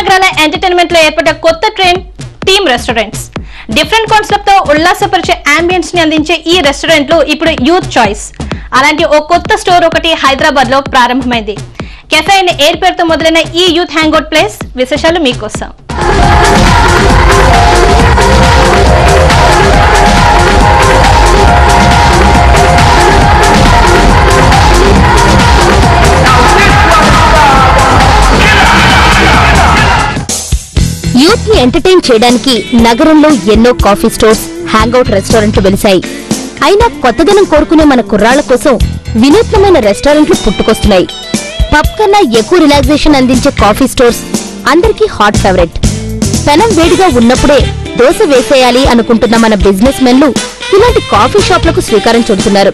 నగరాల ఎంటర్టైన్మెంట్ లో ఏర్పడ్డ కొత్త trend team restaurants. Different concept తో ఉల్లాసపరిచే అంబియన్స్ ని అందించే ఈ రెస్టారెంట్లు ఇప్పుడు యూత్ చాయిస్. అలాంటి ఓ కొత్త స్టోర్ ఒకటి హైదరాబాద్ లో ప్రారంభమైంది. కెఫే అనే ఎయిర్ పేరుతో మొదలైన ఈ యూత్ హ్యాంగ్అవుట్ ప్లేస్ విశేషాలు మీకోసం. యూత్ ని ఎంటర్టైన్ చేయడానికి నగరంలో ఎన్నో కాఫీ స్టోర్స్, హ్యాంగ్అవుట్ రెస్టారెంట్లు వెలిశాయి. అయినా కొత్తదనం కోరుకునే మన కుర్రాళ్ల కోసం వినూత్నమైన రెస్టారెంట్లు పుట్టుకొస్తున్నాయి. పబ్ కన్నా ఎక్కువ రిలాక్సేషన్ అందించే కాఫీ స్టోర్స్ అందరికీ హాట్ ఫేవరెట్. పెనం వేడిగా ఉన్నప్పుడే దోశ వేసేయాలి అనుకుంటున్న మన బిజినెస్ మెన్లు ఇలాంటి కాఫీ షాప్లకు శ్రీకారం చుడుతున్నారు.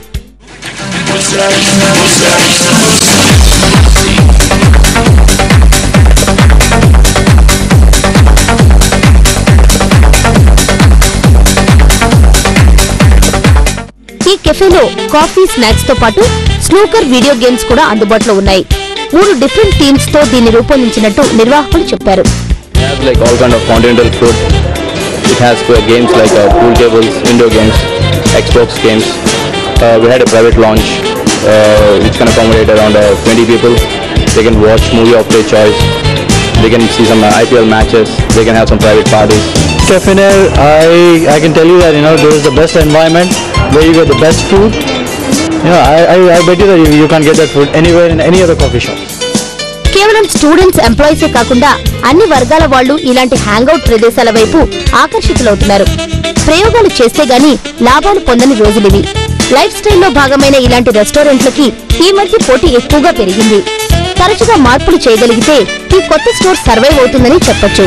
ఈ కెఫేలో కాఫీ, స్నాక్స్ తో పాటు స్నూకర్, వీడియో గేమ్స్ కూడా అందుబాటులో ఉన్నాయి. 3 డిఫరెంట్ థీమ్స్ తో దీన్ని రూపొందించినట్టు నిర్వాహకులు చెప్పారు. Like all kind of continental food. It has games like pool tables, indoor games, Xbox games. We had a private launch which can accommodate around 20 people. They can watch movie of their choice. They can see some IPL matches. They can have some private parties. Cafe Nair, I can tell you that this is the best environment where you get the best food. I bet you that you can't get that food anywhere in any other coffee shop. కేవలం students, ఎంప్లాయీసే కాకుండా అన్ని వర్గాల వాళ్లు ఇలాంటి hangout ప్రదేశాల వైపు ఆకర్షితులవుతున్నారు. ప్రయోగాలు చేస్తే గాని లాభాలు పొందని రోజులివి. లైఫ్ స్టైల్లో భాగమైన ఇలాంటి రెస్టారెంట్లకి ఈ మధ్య పోటీ ఎక్కువగా పెరిగింది. తరచుగా మార్పులు చేయగలిగితే ఈ కొత్త స్టోర్ సర్వైవ్ అవుతుందని చెప్పొచ్చు.